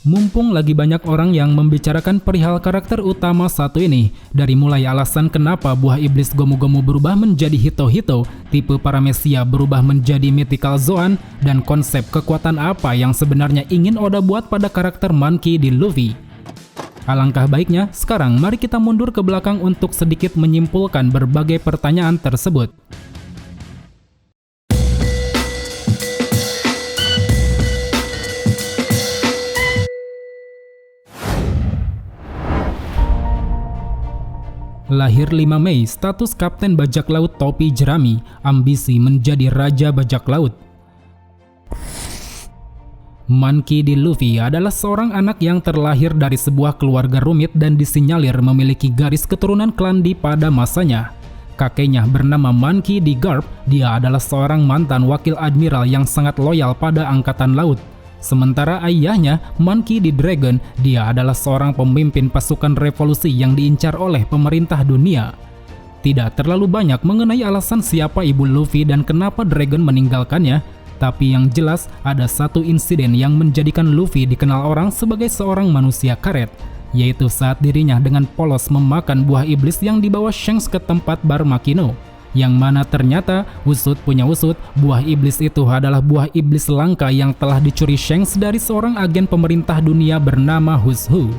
Mumpung lagi banyak orang yang membicarakan perihal karakter utama satu ini, dari mulai alasan kenapa buah iblis Gomu-Gomu berubah menjadi Hito-Hito, tipe Paramecia berubah menjadi Mythical Zoan, dan konsep kekuatan apa yang sebenarnya ingin Oda buat pada karakter Monkey D. Luffy. Alangkah baiknya, sekarang mari kita mundur ke belakang untuk sedikit menyimpulkan berbagai pertanyaan tersebut. Lahir 5 Mei, status Kapten Bajak Laut Topi Jerami, ambisi menjadi Raja Bajak Laut. Monkey D. Luffy adalah seorang anak yang terlahir dari sebuah keluarga rumit dan disinyalir memiliki garis keturunan klandi pada masanya. Kakeknya bernama Monkey D. Garp, dia adalah seorang mantan wakil admiral yang sangat loyal pada angkatan laut. Sementara ayahnya, Monkey D. Dragon, dia adalah seorang pemimpin pasukan revolusi yang diincar oleh pemerintah dunia. Tidak terlalu banyak mengenai alasan siapa ibu Luffy dan kenapa Dragon meninggalkannya, tapi yang jelas ada satu insiden yang menjadikan Luffy dikenal orang sebagai seorang manusia karet, yaitu saat dirinya dengan polos memakan buah iblis yang dibawa Shanks ke tempat bar Makino. Yang mana ternyata usut punya usut, buah iblis itu adalah buah iblis langka yang telah dicuri Shanks dari seorang agen pemerintah dunia bernama Hushu.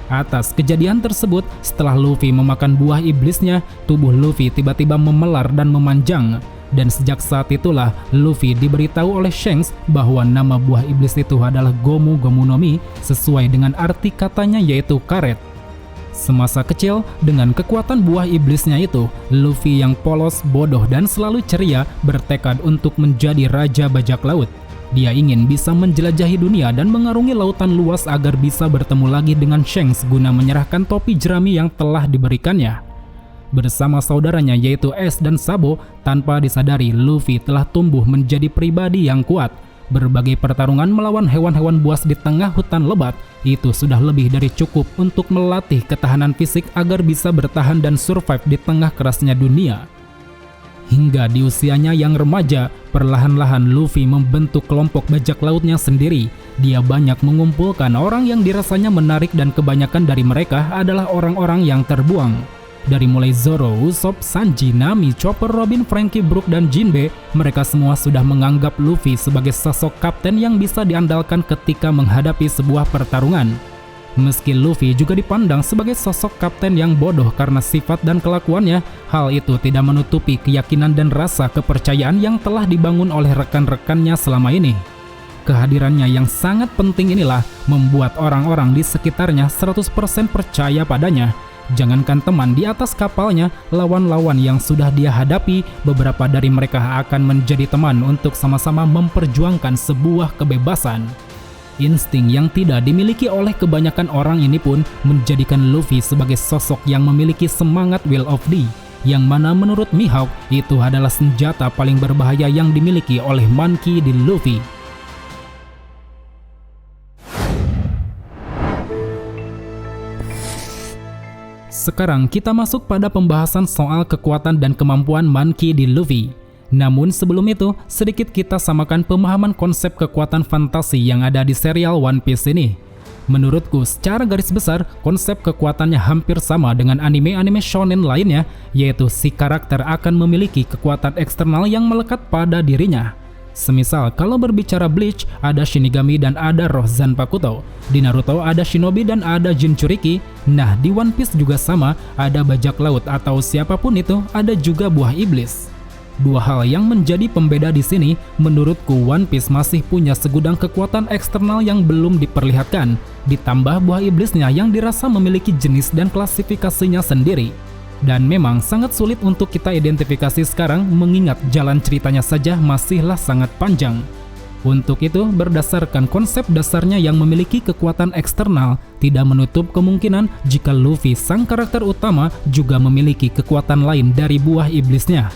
Atas kejadian tersebut, setelah Luffy memakan buah iblisnya, tubuh Luffy tiba-tiba memelar dan memanjang. Dan sejak saat itulah Luffy diberitahu oleh Shanks bahwa nama buah iblis itu adalah Gomu-Gomu no Mi, sesuai dengan arti katanya yaitu karet. Semasa kecil, dengan kekuatan buah iblisnya itu, Luffy yang polos, bodoh, dan selalu ceria bertekad untuk menjadi Raja Bajak Laut. Dia ingin bisa menjelajahi dunia dan mengarungi lautan luas agar bisa bertemu lagi dengan Shanks guna menyerahkan topi jerami yang telah diberikannya. Bersama saudaranya yaitu Ace dan Sabo, tanpa disadari Luffy telah tumbuh menjadi pribadi yang kuat. Berbagai pertarungan melawan hewan-hewan buas di tengah hutan lebat itu sudah lebih dari cukup untuk melatih ketahanan fisik agar bisa bertahan dan survive di tengah kerasnya dunia. Hingga di usianya yang remaja, perlahan-lahan Luffy membentuk kelompok bajak lautnya sendiri. Dia banyak mengumpulkan orang yang dirasanya menarik dan kebanyakan dari mereka adalah orang-orang yang terbuang. Dari mulai Zoro, Usopp, Sanji, Nami, Chopper, Robin, Franky, Brook, dan Jinbe, mereka semua sudah menganggap Luffy sebagai sosok kapten yang bisa diandalkan ketika menghadapi sebuah pertarungan. Meski Luffy juga dipandang sebagai sosok kapten yang bodoh karena sifat dan kelakuannya, hal itu tidak menutupi keyakinan dan rasa kepercayaan yang telah dibangun oleh rekan-rekannya selama ini. Kehadirannya yang sangat penting inilah membuat orang-orang di sekitarnya 100% percaya padanya. Jangankan teman di atas kapalnya, lawan-lawan yang sudah dia hadapi, beberapa dari mereka akan menjadi teman untuk sama-sama memperjuangkan sebuah kebebasan. Insting yang tidak dimiliki oleh kebanyakan orang ini pun menjadikan Luffy sebagai sosok yang memiliki semangat Will of D, yang mana menurut Mihawk itu adalah senjata paling berbahaya yang dimiliki oleh Monkey D. Luffy. Sekarang kita masuk pada pembahasan soal kekuatan dan kemampuan Monkey D. Luffy. Namun sebelum itu, sedikit kita samakan pemahaman konsep kekuatan fantasi yang ada di serial One Piece ini. Menurutku, secara garis besar, konsep kekuatannya hampir sama dengan anime-anime shonen lainnya, yaitu si karakter akan memiliki kekuatan eksternal yang melekat pada dirinya. Semisal kalau berbicara Bleach, ada Shinigami dan ada roh Zanpakuto. Di Naruto ada Shinobi dan ada Jinchuriki. Nah, di One Piece juga sama, ada bajak laut atau siapapun itu, ada juga buah iblis. Dua hal yang menjadi pembeda di sini, menurutku One Piece masih punya segudang kekuatan eksternal yang belum diperlihatkan, ditambah buah iblisnya yang dirasa memiliki jenis dan klasifikasinya sendiri. Dan memang sangat sulit untuk kita identifikasi sekarang mengingat jalan ceritanya saja masihlah sangat panjang. Untuk itu, berdasarkan konsep dasarnya yang memiliki kekuatan eksternal, tidak menutup kemungkinan jika Luffy sang karakter utama juga memiliki kekuatan lain dari buah iblisnya.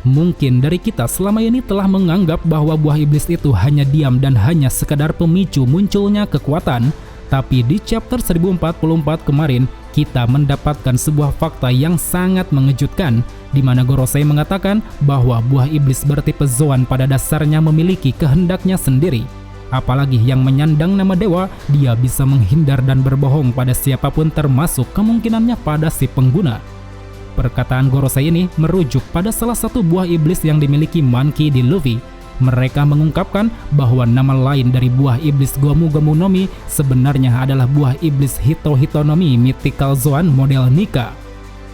Mungkin dari kita selama ini telah menganggap bahwa buah iblis itu hanya diam dan hanya sekadar pemicu munculnya kekuatan, tapi di chapter 1044 kemarin, kita mendapatkan sebuah fakta yang sangat mengejutkan, di mana Gorosei mengatakan bahwa buah iblis bertipe Zoan pada dasarnya memiliki kehendaknya sendiri. Apalagi yang menyandang nama dewa, dia bisa menghindar dan berbohong pada siapapun termasuk kemungkinannya pada si pengguna. Perkataan Gorosei ini merujuk pada salah satu buah iblis yang dimiliki Monkey D. Luffy. Mereka mengungkapkan bahwa nama lain dari buah iblis Gomu Gomu no Mi sebenarnya adalah buah iblis Hito Hito no Mi Mythical Zoan model Nika.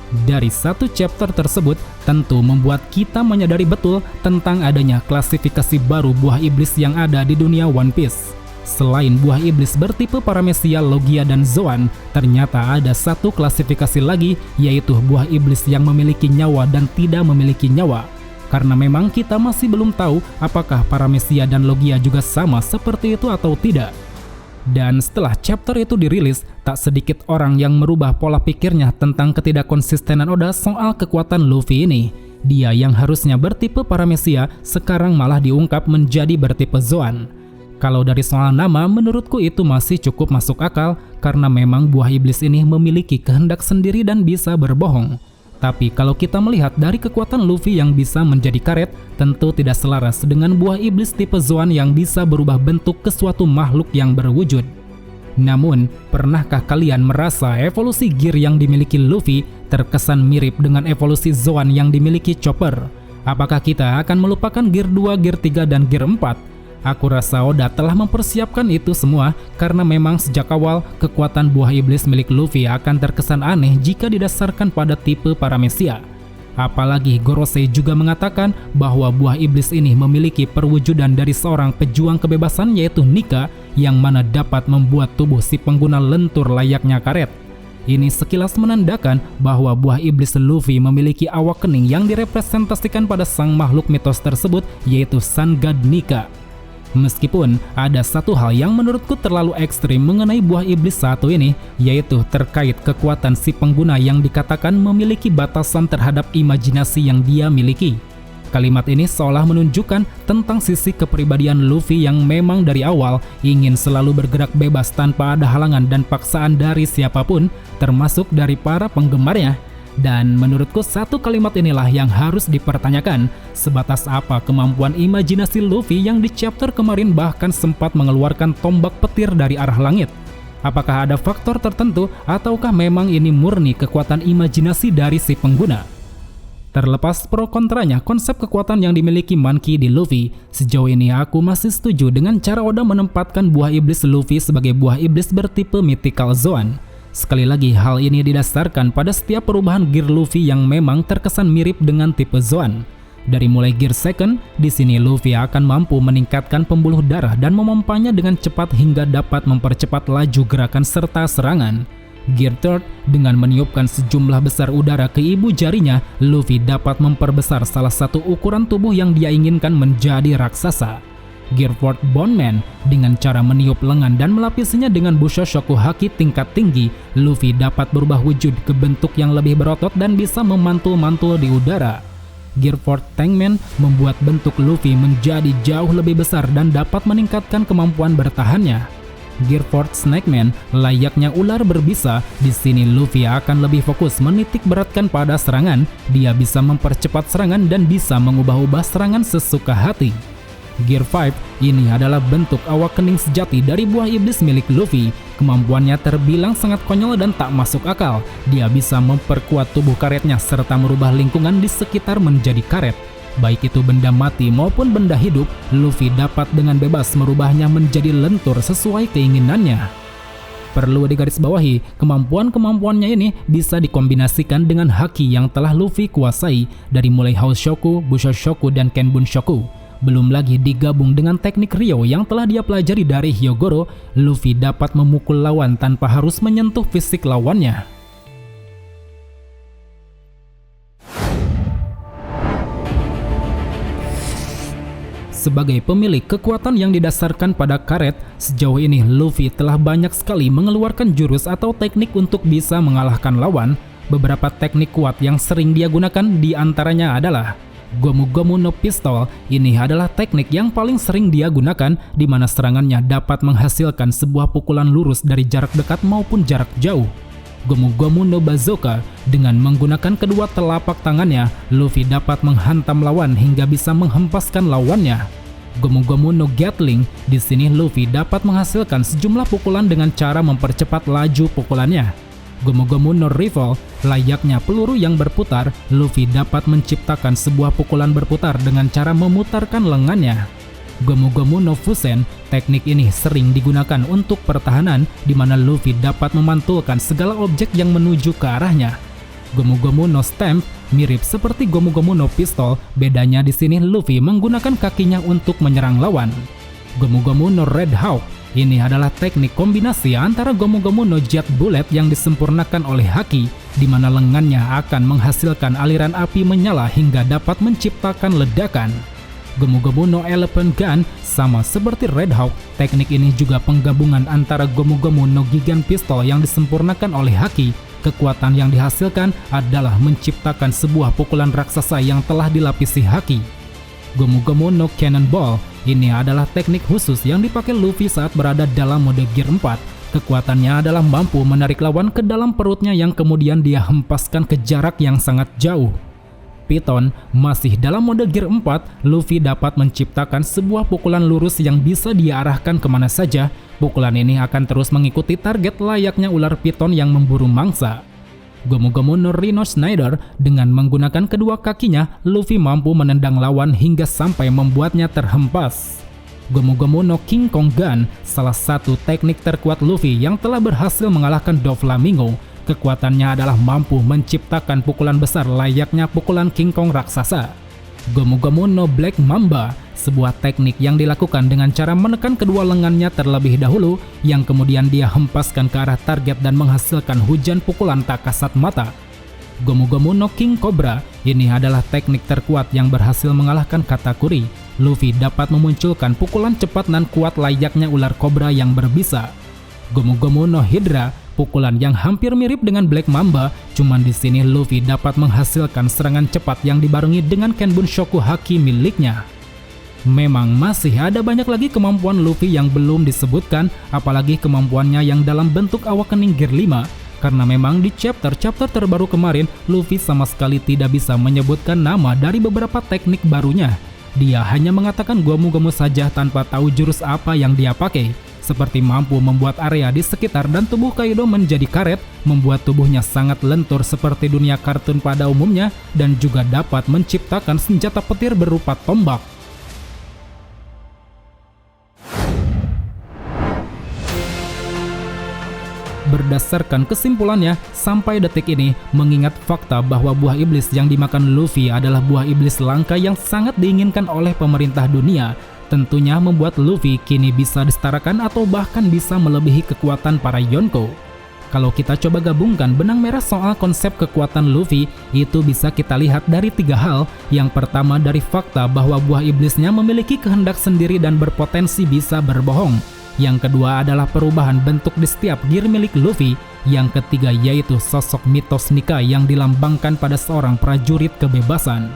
Dari satu chapter tersebut tentu membuat kita menyadari betul tentang adanya klasifikasi baru buah iblis yang ada di dunia One Piece. Selain buah iblis bertipe Paramecia, Logia, dan Zoan, ternyata ada satu klasifikasi lagi, yaitu buah iblis yang memiliki nyawa dan tidak memiliki nyawa. Karena memang kita masih belum tahu apakah Paramecia dan Logia juga sama seperti itu atau tidak. Dan setelah chapter itu dirilis, tak sedikit orang yang merubah pola pikirnya tentang ketidakkonsistenan Oda soal kekuatan Luffy ini. Dia yang harusnya bertipe Paramecia sekarang malah diungkap menjadi bertipe Zoan. Kalau dari soal nama, menurutku itu masih cukup masuk akal karena memang buah iblis ini memiliki kehendak sendiri dan bisa berbohong. Tapi kalau kita melihat dari kekuatan Luffy yang bisa menjadi karet, tentu tidak selaras dengan buah iblis tipe Zoan yang bisa berubah bentuk ke suatu makhluk yang berwujud. Namun, pernahkah kalian merasa evolusi gear yang dimiliki Luffy terkesan mirip dengan evolusi Zoan yang dimiliki Chopper? Apakah kita akan melupakan gear 2, gear 3, dan gear 4? Aku rasa Oda telah mempersiapkan itu semua karena memang sejak awal kekuatan buah iblis milik Luffy akan terkesan aneh jika didasarkan pada tipe Paramecia. Apalagi Gorosei juga mengatakan bahwa buah iblis ini memiliki perwujudan dari seorang pejuang kebebasan yaitu Nika yang mana dapat membuat tubuh si pengguna lentur layaknya karet. Ini sekilas menandakan bahwa buah iblis Luffy memiliki awak kening yang direpresentasikan pada sang makhluk mitos tersebut yaitu Sun God Nika. Meskipun ada satu hal yang menurutku terlalu ekstrim mengenai buah iblis satu ini, yaitu terkait kekuatan si pengguna yang dikatakan memiliki batasan terhadap imajinasi yang dia miliki. Kalimat ini seolah menunjukkan tentang sisi kepribadian Luffy yang memang dari awal ingin selalu bergerak bebas tanpa ada halangan dan paksaan dari siapapun, termasuk dari para penggemarnya. Dan menurutku satu kalimat inilah yang harus dipertanyakan, sebatas apa kemampuan imajinasi Luffy yang di chapter kemarin bahkan sempat mengeluarkan tombak petir dari arah langit. Apakah ada faktor tertentu ataukah memang ini murni kekuatan imajinasi dari si pengguna? Terlepas pro kontranya konsep kekuatan yang dimiliki Monkey D. Luffy, sejauh ini aku masih setuju dengan cara Oda menempatkan buah iblis Luffy sebagai buah iblis bertipe Mythical Zoan. Sekali lagi, hal ini didasarkan pada setiap perubahan gear Luffy yang memang terkesan mirip dengan tipe Zoan. Dari mulai gear second, di sini Luffy akan mampu meningkatkan pembuluh darah dan memompanya dengan cepat hingga dapat mempercepat laju gerakan serta serangan. Gear third, dengan meniupkan sejumlah besar udara ke ibu jarinya, Luffy dapat memperbesar salah satu ukuran tubuh yang dia inginkan menjadi raksasa. Gear 4 Bone Man, dengan cara meniup lengan dan melapisinya dengan Bushoshoku Haki tingkat tinggi, Luffy dapat berubah wujud ke bentuk yang lebih berotot dan bisa memantul-mantul di udara. Gear 4 Tankman membuat bentuk Luffy menjadi jauh lebih besar dan dapat meningkatkan kemampuan bertahannya. Gear 4 Snake Man, layaknya ular berbisa, di sini Luffy akan lebih fokus menitik beratkan pada serangan. Dia bisa mempercepat serangan dan bisa mengubah-ubah serangan sesuka hati. Gear 5 ini adalah bentuk awak kening sejati dari buah iblis milik Luffy. Kemampuannya terbilang sangat konyol dan tak masuk akal. Dia bisa memperkuat tubuh karetnya serta merubah lingkungan di sekitar menjadi karet. Baik itu benda mati maupun benda hidup, Luffy dapat dengan bebas merubahnya menjadi lentur sesuai keinginannya. Perlu digarisbawahi, kemampuan-kemampuannya ini bisa dikombinasikan dengan haki yang telah Luffy kuasai dari mulai Houshouku, Bushoshoku, dan Kenbunshoku. Belum lagi digabung dengan teknik Ryo yang telah dia pelajari dari Hyogoro, Luffy dapat memukul lawan tanpa harus menyentuh fisik lawannya. Sebagai pemilik kekuatan yang didasarkan pada karet, sejauh ini Luffy telah banyak sekali mengeluarkan jurus atau teknik untuk bisa mengalahkan lawan. Beberapa teknik kuat yang sering dia gunakan diantaranya adalah Gomu Gomu no Pistol. Ini adalah teknik yang paling sering dia gunakan, di mana serangannya dapat menghasilkan sebuah pukulan lurus dari jarak dekat maupun jarak jauh. Gomu Gomu no Bazooka, dengan menggunakan kedua telapak tangannya, Luffy dapat menghantam lawan hingga bisa menghempaskan lawannya. Gomu Gomu no Gatling, di sini Luffy dapat menghasilkan sejumlah pukulan dengan cara mempercepat laju pukulannya. Gomu Gomu no Rival, layaknya peluru yang berputar, Luffy dapat menciptakan sebuah pukulan berputar dengan cara memutarkan lengannya. Gomu Gomu no Fusen, teknik ini sering digunakan untuk pertahanan di mana Luffy dapat memantulkan segala objek yang menuju ke arahnya. Gomu Gomu no Stamp mirip seperti Gomu Gomu no Pistol, bedanya di sini Luffy menggunakan kakinya untuk menyerang lawan. Gomu Gomu no Red Hawk, ini adalah teknik kombinasi antara Gomu Gomu no Jet Bullet yang disempurnakan oleh Haki, di mana lengannya akan menghasilkan aliran api menyala hingga dapat menciptakan ledakan. Gomu Gomu no Elephant Gun, sama seperti Red Hawk, teknik ini juga penggabungan antara Gomu Gomu no Gigan Pistol yang disempurnakan oleh Haki. Kekuatan yang dihasilkan adalah menciptakan sebuah pukulan raksasa yang telah dilapisi Haki. Gomu Gomu no Cannonball, ini adalah teknik khusus yang dipakai Luffy saat berada dalam mode Gear 4. Kekuatannya adalah mampu menarik lawan ke dalam perutnya yang kemudian dia hempaskan ke jarak yang sangat jauh. Piton, masih dalam mode Gear 4, Luffy dapat menciptakan sebuah pukulan lurus yang bisa dia arahkan kemana saja. Pukulan ini akan terus mengikuti target layaknya ular piton yang memburu mangsa. Gomu Gomu no Rhino Schneider, dengan menggunakan kedua kakinya, Luffy mampu menendang lawan hingga sampai membuatnya terhempas. Gomu Gomu no King Kong Gun, salah satu teknik terkuat Luffy yang telah berhasil mengalahkan Doflamingo. Kekuatannya adalah mampu menciptakan pukulan besar layaknya pukulan King Kong raksasa. Gomu Gomu no Black Mamba, sebuah teknik yang dilakukan dengan cara menekan kedua lengannya terlebih dahulu, yang kemudian dia hempaskan ke arah target dan menghasilkan hujan pukulan tak kasat mata. Gomu Gomu no King Cobra, ini adalah teknik terkuat yang berhasil mengalahkan Katakuri. Luffy dapat memunculkan pukulan cepat dan kuat layaknya ular kobra yang berbisa. Gomu Gomu no Hydra, pukulan yang hampir mirip dengan Black Mamba, cuman di sini Luffy dapat menghasilkan serangan cepat yang dibarengi dengan Kenbun Shoku Haki miliknya. Memang masih ada banyak lagi kemampuan Luffy yang belum disebutkan, apalagi kemampuannya yang dalam bentuk awakening Gear 5, karena memang di chapter terbaru kemarin Luffy sama sekali tidak bisa menyebutkan nama dari beberapa teknik barunya. Dia hanya mengatakan Gomu Gomu saja tanpa tahu jurus apa yang dia pakai. Seperti mampu membuat area di sekitar dan tubuh Kaido menjadi karet, membuat tubuhnya sangat lentur seperti dunia kartun pada umumnya, dan juga dapat menciptakan senjata petir berupa tombak. Berdasarkan kesimpulannya, sampai detik ini, mengingat fakta bahwa buah iblis yang dimakan Luffy adalah buah iblis langka yang sangat diinginkan oleh pemerintah dunia, tentunya membuat Luffy kini bisa disetarakan atau bahkan bisa melebihi kekuatan para Yonko. Kalau kita coba gabungkan benang merah soal konsep kekuatan Luffy, itu bisa kita lihat dari 3 hal. Yang pertama dari fakta bahwa buah iblisnya memiliki kehendak sendiri dan berpotensi bisa berbohong. Yang kedua adalah perubahan bentuk di setiap gear milik Luffy. Yang ketiga yaitu sosok mitos Nika yang dilambangkan pada seorang prajurit kebebasan.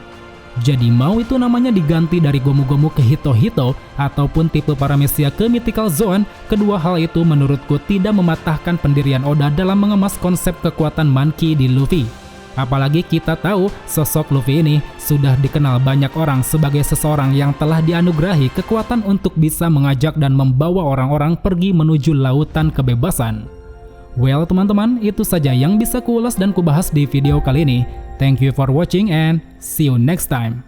Jadi mau itu namanya diganti dari Gomu Gomu ke Hito Hito ataupun tipe Paramecia ke Mythical Zone, kedua hal itu menurutku tidak mematahkan pendirian Oda dalam mengemas konsep kekuatan Monkey di Luffy. Apalagi kita tahu sosok Luffy ini sudah dikenal banyak orang sebagai seseorang yang telah dianugerahi kekuatan untuk bisa mengajak dan membawa orang-orang pergi menuju lautan kebebasan. Well teman-teman, itu saja yang bisa kuulas dan kubahas di video kali ini. Thank you for watching and see you next time.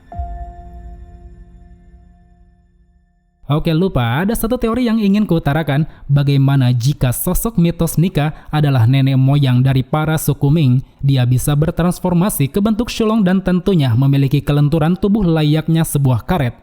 Oke, lupa ada satu teori yang ingin kuutarakan, bagaimana jika sosok mitos Nika adalah nenek moyang dari para suku Ming. Dia bisa bertransformasi ke bentuk Shulong dan tentunya memiliki kelenturan tubuh layaknya sebuah karet.